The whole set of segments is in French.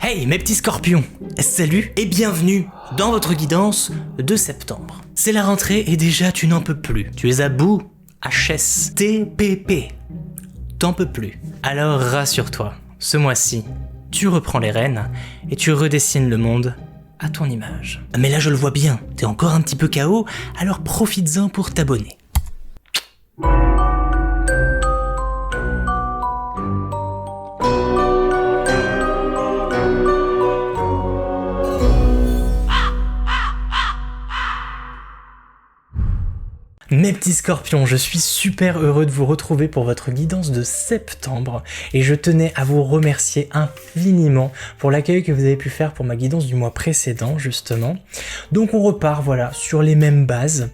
Hey mes petits scorpions, salut et bienvenue dans votre guidance de septembre. C'est la rentrée et déjà tu n'en peux plus. Tu es à bout, HSTPP. T'en peux plus. Alors rassure-toi, ce mois-ci, tu reprends les rênes et tu redessines le monde à ton image. Mais là je le vois bien, t'es encore un petit peu KO, alors profites-en pour t'abonner. Mes petits scorpions, je suis super heureux de vous retrouver pour votre guidance de septembre et je tenais à vous remercier infiniment pour l'accueil que vous avez pu faire pour ma guidance du mois précédent justement. Donc on repart voilà sur les mêmes bases.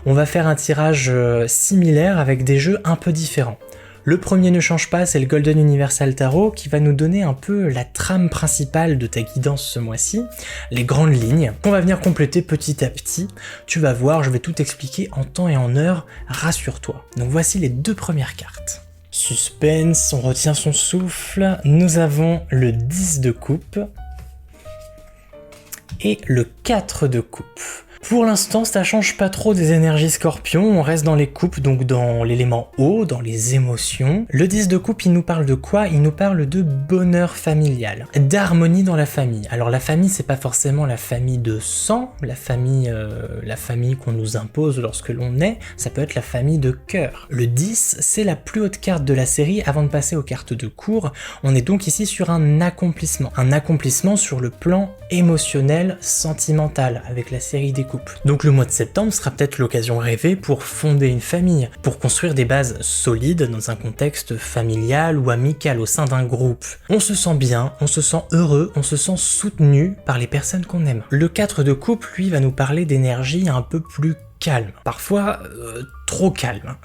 On va faire un tirage similaire avec des jeux un peu différents. Le premier ne change pas, c'est le Golden Universal Tarot qui va nous donner un peu la trame principale de ta guidance ce mois-ci, les grandes lignes, qu'on va venir compléter petit à petit. Tu vas voir, je vais tout expliquer en temps et en heure, rassure-toi. Donc voici les deux premières cartes. Suspense, on retient son souffle. Nous avons le 10 de coupe et le 4 de coupe. Pour l'instant, ça change pas trop des énergies scorpions, on reste dans les coupes, donc dans l'élément eau, dans les émotions. Le 10 de coupe, il nous parle de quoi? Il nous parle de bonheur familial, d'harmonie dans la famille. Alors la famille, c'est pas forcément la famille de sang, la famille qu'on nous impose lorsque l'on naît, ça peut être la famille de cœur. Le 10, c'est la plus haute carte de la série avant de passer aux cartes de cours. On est donc ici sur un accomplissement sur le plan émotionnel, sentimental, avec la série des coupes. Donc le mois de septembre sera peut-être l'occasion rêvée pour fonder une famille, pour construire des bases solides dans un contexte familial ou amical au sein d'un groupe. On se sent bien, on se sent heureux, on se sent soutenu par les personnes qu'on aime. Le 4 de coupe, lui, va nous parler d'énergie un peu plus calme, parfois trop calme.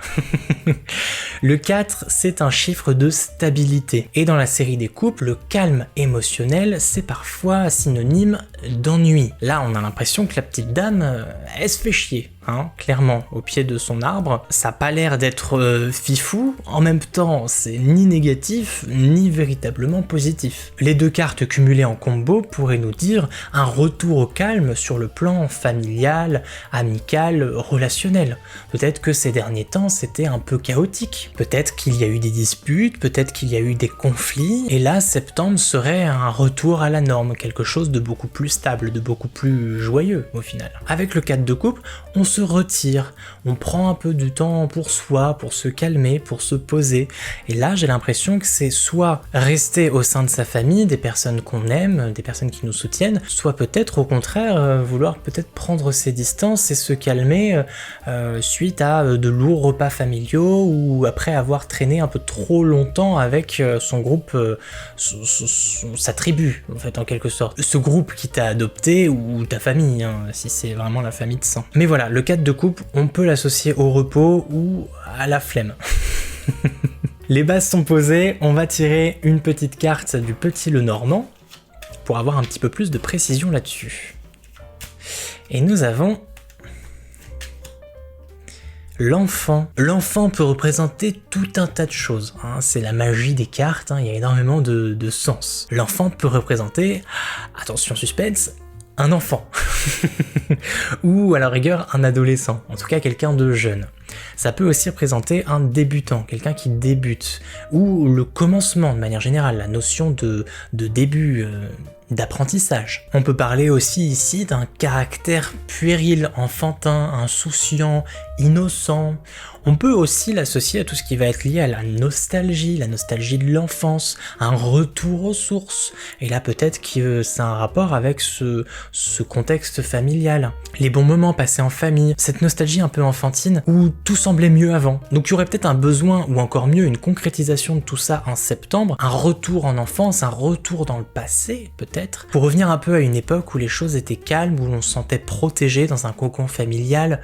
Le 4, c'est un chiffre de stabilité. Et dans la série des coupes, le calme émotionnel, c'est parfois synonyme d'ennui. Là, on a l'impression que la petite dame, elle se fait chier, hein, clairement, au pied de son arbre. Ça n'a pas l'air d'être fifou, en même temps, c'est ni négatif, ni véritablement positif. Les deux cartes cumulées en combo pourraient nous dire un retour au calme sur le plan familial, amical, relationnel. Peut-être que ces derniers temps, c'était un peu chaotique. Peut-être qu'il y a eu des disputes, peut-être qu'il y a eu des conflits, et là, septembre serait un retour à la norme, quelque chose de beaucoup plus stable, de beaucoup plus joyeux, au final. Avec le 4 de coupe, on se retire, on prend un peu de temps pour soi, pour se calmer, pour se poser, et là, j'ai l'impression que c'est soit rester au sein de sa famille, des personnes qu'on aime, des personnes qui nous soutiennent, soit peut-être, au contraire, vouloir peut-être prendre ses distances et se calmer suite à de lourds repas familiaux ou après avoir traîné un peu trop longtemps avec son groupe, sa tribu en fait en quelque sorte. Ce groupe qui t'a adopté ou ta famille, hein, si c'est vraiment la famille de sang. Mais voilà, le 4 de coupe, on peut l'associer au repos ou à la flemme. Les bases sont posées, on va tirer une petite carte du Petit Lenormand pour avoir un petit peu plus de précision là-dessus. Et nous avons l'enfant. L'enfant peut représenter tout un tas de choses, hein. C'est la magie des cartes, hein. Il y a énormément de sens. L'enfant peut représenter, attention suspense, un enfant. Ou à la rigueur un adolescent, en tout cas quelqu'un de jeune. Ça peut aussi représenter un débutant, quelqu'un qui débute, ou le commencement de manière générale, la notion de début, d'apprentissage. On peut parler aussi ici d'un caractère puéril, enfantin, insouciant, innocent. On peut aussi l'associer à tout ce qui va être lié à la nostalgie de l'enfance, un retour aux sources. Et là peut-être que c'est un rapport avec ce contexte familial. Les bons moments passés en famille, cette nostalgie un peu enfantine où tout semblait mieux avant. Donc il y aurait peut-être un besoin, ou encore mieux une concrétisation de tout ça en septembre, un retour en enfance, un retour dans le passé peut-être, pour revenir un peu à une époque où les choses étaient calmes, où l'on se sentait protégé dans un cocon familial,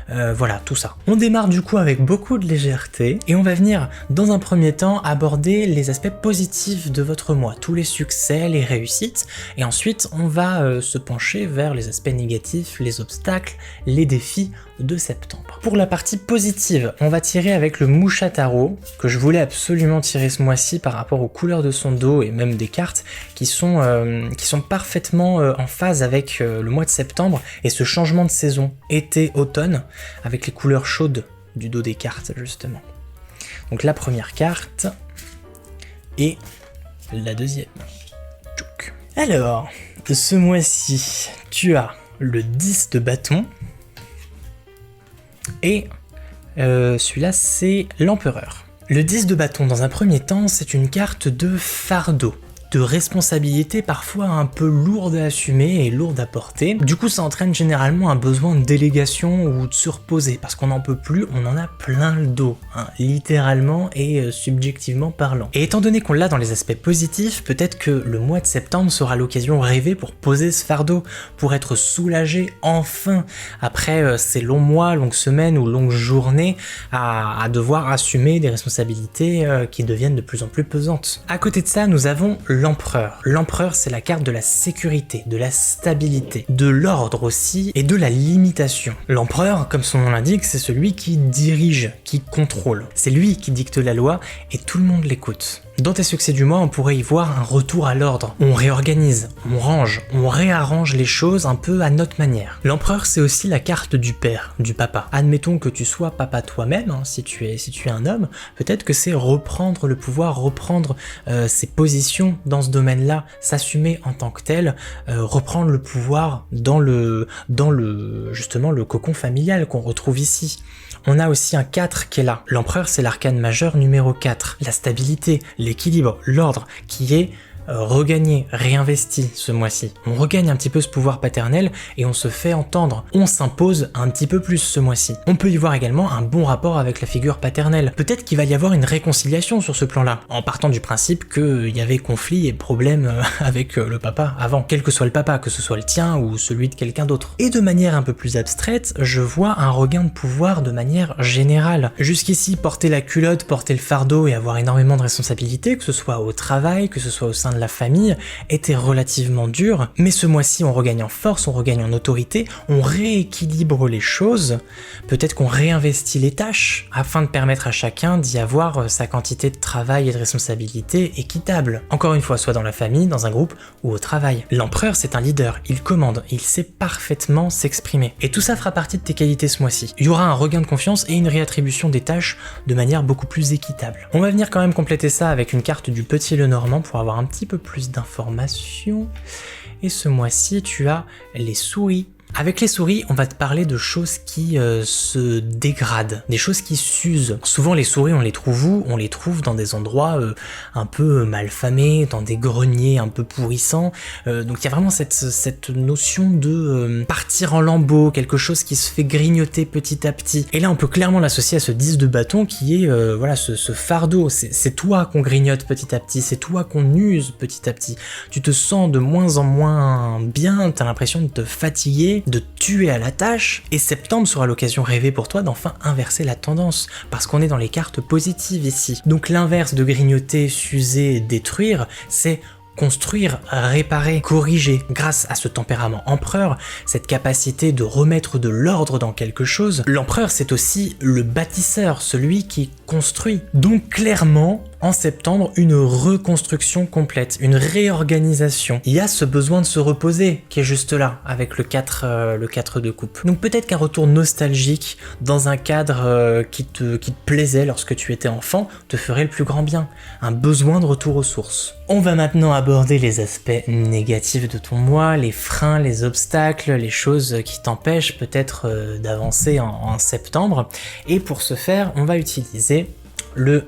voilà, tout ça. On démarre du coup avec beaucoup de légèreté, et on va venir dans un premier temps aborder les aspects positifs de votre mois, tous les succès, les réussites, et ensuite on va se pencher vers les aspects négatifs, les obstacles, les défis de septembre. Pour la partie positive, on va tirer avec le Mouchataro, que je voulais absolument tirer ce mois-ci par rapport aux couleurs de son dos et même des cartes qui sont parfaitement en phase avec le mois de septembre et ce changement de saison été-automne avec les couleurs chaudes du dos des cartes justement. Donc la première carte et la deuxième. Tchouk. Alors, ce mois-ci, tu as le 10 de bâton et celui-là c'est l'empereur. Le 10 de bâton dans un premier temps, c'est une carte de fardeau, de responsabilité parfois un peu lourde à assumer et lourde à porter. Du coup, ça entraîne généralement un besoin de délégation ou de se reposer parce qu'on n'en peut plus, on en a plein le dos, hein, littéralement et subjectivement parlant. Et étant donné qu'on l'a dans les aspects positifs, peut-être que le mois de septembre sera l'occasion rêvée pour poser ce fardeau, pour être soulagé enfin après ces longs mois, longues semaines ou longues journées à devoir assumer des responsabilités qui deviennent de plus en plus pesantes. À côté de ça, nous avons l'empereur. L'empereur, c'est la carte de la sécurité, de la stabilité, de l'ordre aussi et de la limitation. L'empereur, comme son nom l'indique, c'est celui qui dirige, qui contrôle. C'est lui qui dicte la loi et tout le monde l'écoute. Dans tes succès du mois, on pourrait y voir un retour à l'ordre. On réorganise, on range, on réarrange les choses un peu à notre manière. L'empereur, c'est aussi la carte du père, du papa. Admettons que tu sois papa toi-même, hein, si tu es un homme, peut-être que c'est reprendre le pouvoir, reprendre ses positions dans ce domaine-là, s'assumer en tant que tel, reprendre le pouvoir dans justement le cocon familial qu'on retrouve ici. On a aussi un 4 qui est là. L'empereur, c'est l'arcane majeur numéro 4. La stabilité, l'équilibre, l'ordre qui est regagné, réinvesti ce mois-ci. On regagne un petit peu ce pouvoir paternel et on se fait entendre. On s'impose un petit peu plus ce mois-ci. On peut y voir également un bon rapport avec la figure paternelle. Peut-être qu'il va y avoir une réconciliation sur ce plan-là, en partant du principe qu'il y avait conflit et problème avec le papa avant. Quel que soit le papa, que ce soit le tien ou celui de quelqu'un d'autre. Et de manière un peu plus abstraite, je vois un regain de pouvoir de manière générale. Jusqu'ici, porter la culotte, porter le fardeau et avoir énormément de responsabilités, que ce soit au travail, que ce soit au sein de la famille, était relativement dur, mais ce mois-ci on regagne en force, on regagne en autorité, on rééquilibre les choses, peut-être qu'on réinvestit les tâches afin de permettre à chacun d'y avoir sa quantité de travail et de responsabilité équitable. Encore une fois, soit dans la famille, dans un groupe ou au travail. L'empereur, c'est un leader, il commande, il sait parfaitement s'exprimer. Et tout ça fera partie de tes qualités ce mois-ci. Il y aura un regain de confiance et une réattribution des tâches de manière beaucoup plus équitable. On va venir quand même compléter ça avec une carte du Petit Lenormand pour avoir un petit peu plus d'informations. Et ce mois-ci, tu as les souris. Avec les souris, on va te parler de choses qui se dégradent, des choses qui s'usent. Souvent les souris, on les trouve où? On les trouve dans des endroits un peu malfamés, dans des greniers un peu pourrissants. Donc il y a vraiment cette notion de partir en lambeaux, quelque chose qui se fait grignoter petit à petit. Et là, on peut clairement l'associer à ce 10 de bâton qui est voilà ce fardeau. C'est toi qu'on grignote petit à petit, c'est toi qu'on use petit à petit. Tu te sens de moins en moins bien, t'as l'impression de te fatiguer, de tuer à la tâche, et septembre sera l'occasion rêvée pour toi d'enfin inverser la tendance, parce qu'on est dans les cartes positives ici. Donc l'inverse de grignoter, s'user, détruire, c'est construire, réparer, corriger. Grâce à ce tempérament empereur, cette capacité de remettre de l'ordre dans quelque chose, l'empereur c'est aussi le bâtisseur, celui qui construit. Donc clairement, en septembre, une reconstruction complète, une réorganisation. Il y a ce besoin de se reposer qui est juste là, avec le 4 de coupe. Donc peut-être qu'un retour nostalgique dans un cadre qui te plaisait lorsque tu étais enfant te ferait le plus grand bien. Un besoin de retour aux sources. On va maintenant aborder les aspects négatifs de ton mois, les freins, les obstacles, les choses qui t'empêchent peut-être d'avancer en septembre. Et pour ce faire, on va utiliser le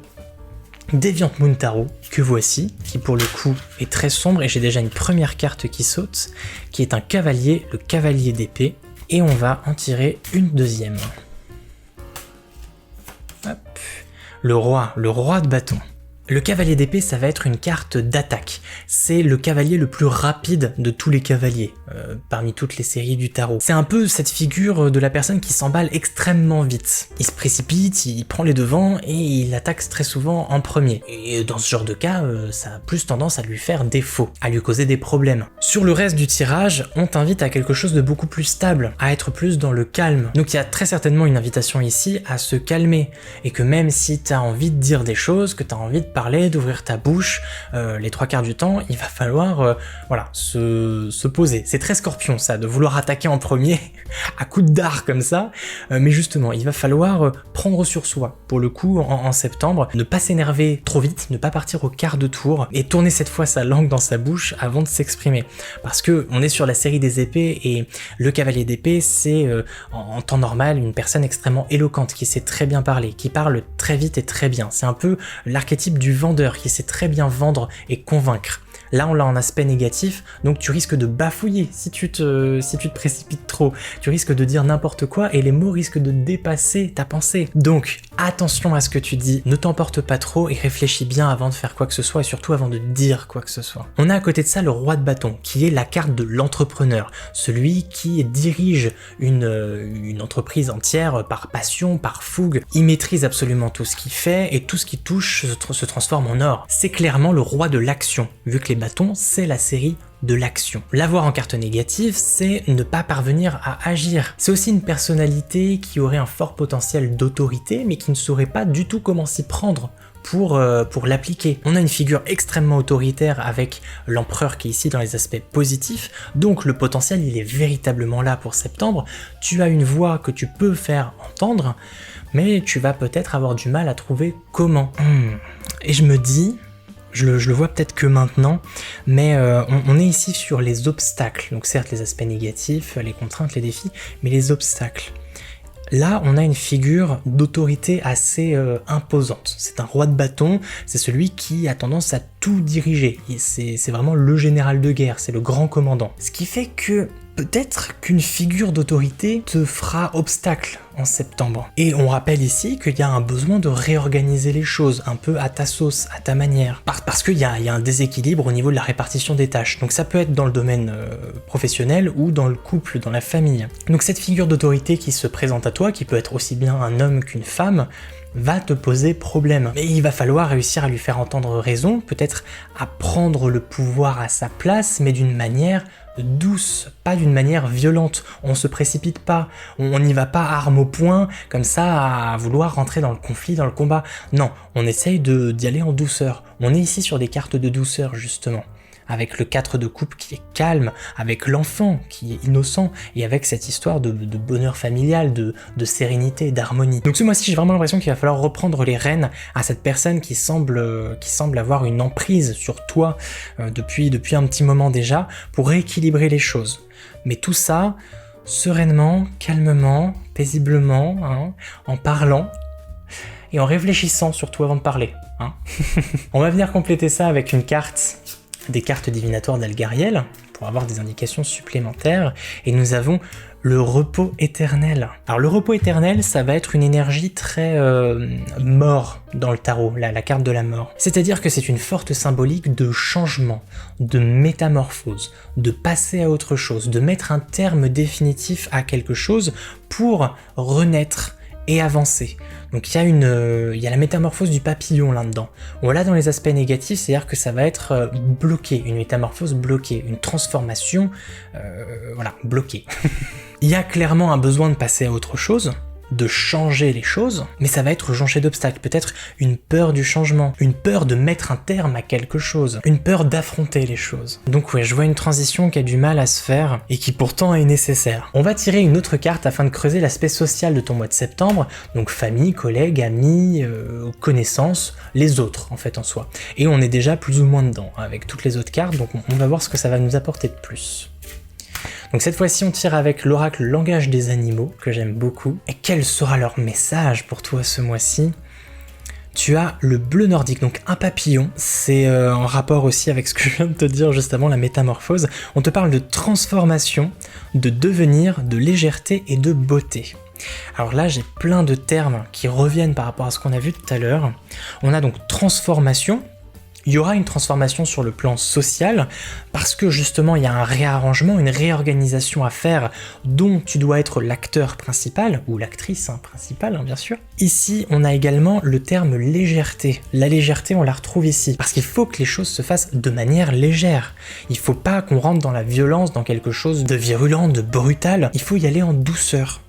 Deviant Moon Tarot que voici, qui pour le coup est très sombre, et j'ai déjà une première carte qui saute, qui est un cavalier, le cavalier d'épée, et on va en tirer une deuxième. Hop. Le roi de bâton. Le cavalier d'épée, ça va être une carte d'attaque. C'est le cavalier le plus rapide de tous les cavaliers, parmi toutes les séries du tarot. C'est un peu cette figure de la personne qui s'emballe extrêmement vite. Il se précipite, il prend les devants et il attaque très souvent en premier. Et dans ce genre de cas, ça a plus tendance à lui faire défaut, à lui causer des problèmes. Sur le reste du tirage, on t'invite à quelque chose de beaucoup plus stable, à être plus dans le calme. Donc il y a très certainement une invitation ici à se calmer, et que même si tu as envie de dire des choses, que tu as envie de parler, d'ouvrir ta bouche, les 3/4 du temps, il va falloir voilà, se poser. C'est très Scorpion ça, de vouloir attaquer en premier à coups de dard comme ça, mais justement, il va falloir prendre sur soi, pour le coup, en septembre, ne pas s'énerver trop vite, ne pas partir au quart de tour, et tourner cette fois sa langue dans sa bouche avant de s'exprimer. Parce que on est sur la série des épées, et le cavalier d'épée, c'est en temps normal une personne extrêmement éloquente, qui sait très bien parler, qui parle très vite et très bien. C'est un peu l'archétype du vendeur, qui sait très bien vendre et convaincre. Là, on l'a en aspect négatif, donc tu risques de bafouiller si tu te précipites trop. Tu risques de dire n'importe quoi et les mots risquent de dépasser ta pensée. Donc, attention à ce que tu dis, ne t'emporte pas trop et réfléchis bien avant de faire quoi que ce soit et surtout avant de dire quoi que ce soit. On a à côté de ça le roi de bâton, qui est la carte de l'entrepreneur, celui qui dirige une entreprise entière par passion, par fougue. Il maîtrise absolument tout ce qu'il fait et tout ce qui touche se transforme en or. C'est clairement le roi de l'action, vu que les bâtons, c'est la série de l'action. L'avoir en carte négative, c'est ne pas parvenir à agir. C'est aussi une personnalité qui aurait un fort potentiel d'autorité, mais qui ne saurait pas du tout comment s'y prendre pour l'appliquer. On a une figure extrêmement autoritaire avec l'empereur qui est ici dans les aspects positifs, donc le potentiel il est véritablement là pour septembre. Tu as une voix que tu peux faire entendre, mais tu vas peut-être avoir du mal à trouver comment. Et je me dis, je le vois peut-être que maintenant, mais on est ici sur les obstacles. Donc certes les aspects négatifs, les contraintes, les défis, mais les obstacles. Là, on a une figure d'autorité assez imposante. C'est un roi de bâton, c'est celui qui a tendance à tout diriger. C'est vraiment le général de guerre, c'est le grand commandant. Ce qui fait que peut-être qu'une figure d'autorité te fera obstacle en septembre. Et on rappelle ici qu'il y a un besoin de réorganiser les choses, un peu à ta sauce, à ta manière. Parce qu'il y a un déséquilibre au niveau de la répartition des tâches. Donc ça peut être dans le domaine professionnel ou dans le couple, dans la famille. Donc cette figure d'autorité qui se présente à toi, qui peut être aussi bien un homme qu'une femme, va te poser problème. Mais il va falloir réussir à lui faire entendre raison, peut-être à prendre le pouvoir à sa place, mais d'une manière douce, pas d'une manière violente. On se précipite pas, on n'y va pas arme au poing, comme ça à vouloir rentrer dans le conflit, dans le combat. Non, on essaye d'y aller en douceur. On est ici sur des cartes de douceur justement, avec le 4 de coupe qui est calme, avec l'enfant qui est innocent, et avec cette histoire de bonheur familial, de sérénité, d'harmonie. Donc ce mois-ci, j'ai vraiment l'impression qu'il va falloir reprendre les rênes à cette personne qui semble avoir une emprise sur toi depuis un petit moment déjà, pour rééquilibrer les choses. Mais tout ça, sereinement, calmement, paisiblement, hein, en parlant, et en réfléchissant surtout avant de parler. Hein. On va venir compléter ça avec une carte, des cartes divinatoires d'Algariel, pour avoir des indications supplémentaires, et nous avons le repos éternel. Alors le repos éternel, ça va être une énergie très mort dans le tarot, la carte de la mort. C'est-à-dire que c'est une forte symbolique de changement, de métamorphose, de passer à autre chose, de mettre un terme définitif à quelque chose pour renaître et avancer. Donc il y a la métamorphose du papillon là-dedans. On l'a dans les aspects négatifs, c'est-à-dire que ça va être bloqué, une métamorphose bloquée, une transformation, voilà, bloquée. Il y a clairement un besoin de passer à autre chose, de changer les choses, mais ça va être jonché d'obstacles, peut-être une peur du changement, une peur de mettre un terme à quelque chose, une peur d'affronter les choses. Donc ouais, je vois une transition qui a du mal à se faire et qui pourtant est nécessaire. On va tirer une autre carte afin de creuser l'aspect social de ton mois de septembre, donc famille, collègues, amis, connaissances, les autres en fait en soi. Et on est déjà plus ou moins dedans avec toutes les autres cartes, donc on va voir ce que ça va nous apporter de plus. Donc cette fois-ci, on tire avec l'oracle langage des animaux, que j'aime beaucoup. Et quel sera leur message pour toi ce mois-ci ? Tu as le bleu nordique, donc un papillon. C'est en rapport aussi avec ce que je viens de te dire juste avant, la métamorphose. On te parle de transformation, de devenir, de légèreté et de beauté. Alors là, j'ai plein de termes qui reviennent par rapport à ce qu'on a vu tout à l'heure. On a donc transformation. Il y aura une transformation sur le plan social parce que justement il y a un réarrangement, une réorganisation à faire dont tu dois être l'acteur principal ou l'actrice principale bien sûr. Ici on a également le terme légèreté. La légèreté on la retrouve ici parce qu'il faut que les choses se fassent de manière légère. Il faut pas qu'on rentre dans la violence, dans quelque chose de virulent, de brutal. Il faut y aller en douceur.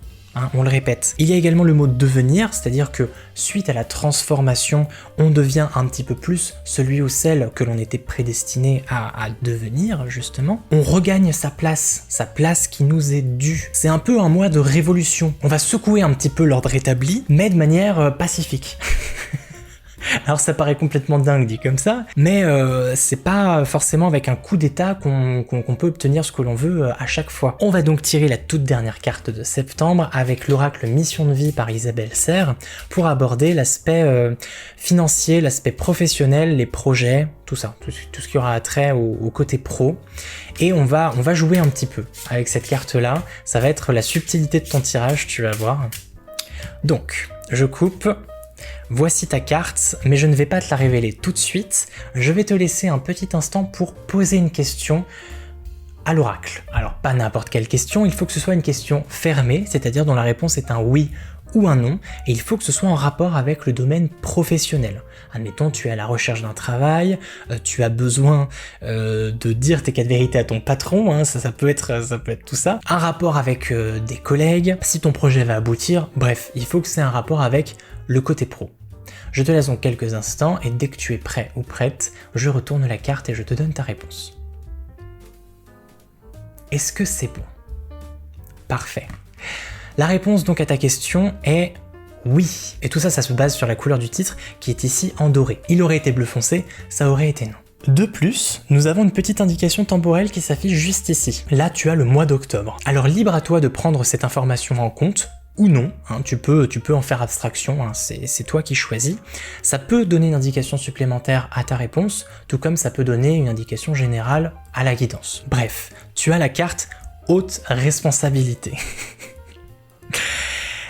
On le répète. Il y a également le mot devenir, c'est-à-dire que suite à la transformation, on devient un petit peu plus celui ou celle que l'on était prédestiné à devenir, justement. On regagne sa place qui nous est due. C'est un peu un mois de révolution. On va secouer un petit peu l'ordre établi, mais de manière pacifique. Alors ça paraît complètement dingue dit comme ça, mais c'est pas forcément avec un coup d'état qu'on peut obtenir ce que l'on veut à chaque fois. On va donc tirer la toute dernière carte de septembre avec l'oracle Mission de vie par Isabelle Serre pour aborder l'aspect financier, l'aspect professionnel, les projets, tout ça, tout ce qui aura attrait au côté pro. Et on va jouer un petit peu avec cette carte-là, ça va être la subtilité de ton tirage, tu vas voir. Donc, je coupe. Voici ta carte, mais je ne vais pas te la révéler tout de suite. Je vais te laisser un petit instant pour poser une question à l'oracle. Alors, pas n'importe quelle question, il faut que ce soit une question fermée, c'est-à-dire dont la réponse est un oui ou un non, et il faut que ce soit en rapport avec le domaine professionnel. Admettons, tu es à la recherche d'un travail, tu as besoin de dire tes 4 vérités à ton patron, ça peut être tout ça. Un rapport avec des collègues, si ton projet va aboutir, bref, il faut que c'est un rapport avec le côté pro. Je te laisse donc quelques instants, et dès que tu es prêt ou prête, je retourne la carte et je te donne ta réponse. Est-ce que c'est bon? Parfait. La réponse donc à ta question est oui. Et tout ça, ça se base sur la couleur du titre qui est ici en doré. Il aurait été bleu foncé, ça aurait été non. De plus, nous avons une petite indication temporelle qui s'affiche juste ici. Là, tu as le mois d'octobre. Alors libre à toi de prendre cette information en compte, ou non, tu peux en faire abstraction, c'est toi qui choisis. Ça peut donner une indication supplémentaire à ta réponse, tout comme ça peut donner une indication générale à la guidance. Bref, tu as la carte haute responsabilité.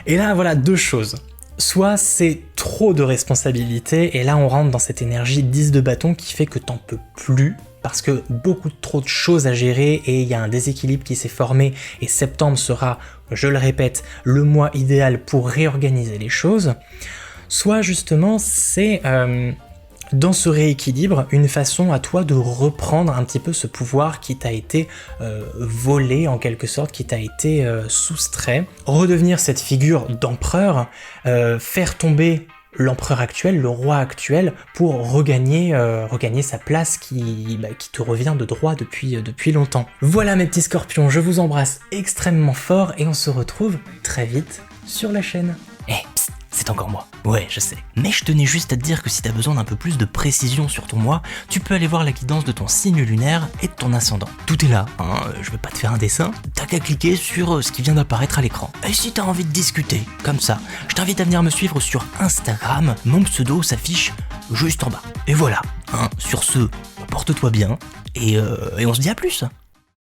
Et là, voilà deux choses. Soit c'est trop de responsabilité, et là on rentre dans cette énergie 10 de bâton qui fait que t'en peux plus, parce que beaucoup trop de choses à gérer et il y a un déséquilibre qui s'est formé, et septembre sera, je le répète, le mois idéal pour réorganiser les choses. Soit justement c'est dans ce rééquilibre une façon à toi de reprendre un petit peu ce pouvoir qui t'a été volé en quelque sorte, qui t'a été soustrait, redevenir cette figure d'empereur, faire tomber l'empereur actuel, le roi actuel, pour regagner sa place qui te revient de droit depuis longtemps. Voilà mes petits scorpions, je vous embrasse extrêmement fort et on se retrouve très vite sur la chaîne. Psst, c'est encore moi. Ouais, je sais. Mais je tenais juste à te dire que si t'as besoin d'un peu plus de précision sur ton mois, tu peux aller voir la guidance de ton signe lunaire et de ton ascendant. Tout est là, je vais pas te faire un dessin, t'as qu'à cliquer sur ce qui vient d'apparaître à l'écran. Et si t'as envie de discuter, comme ça, je t'invite à venir me suivre sur Instagram, mon pseudo s'affiche juste en bas. Et voilà, sur ce, porte-toi bien, et on se dit à plus.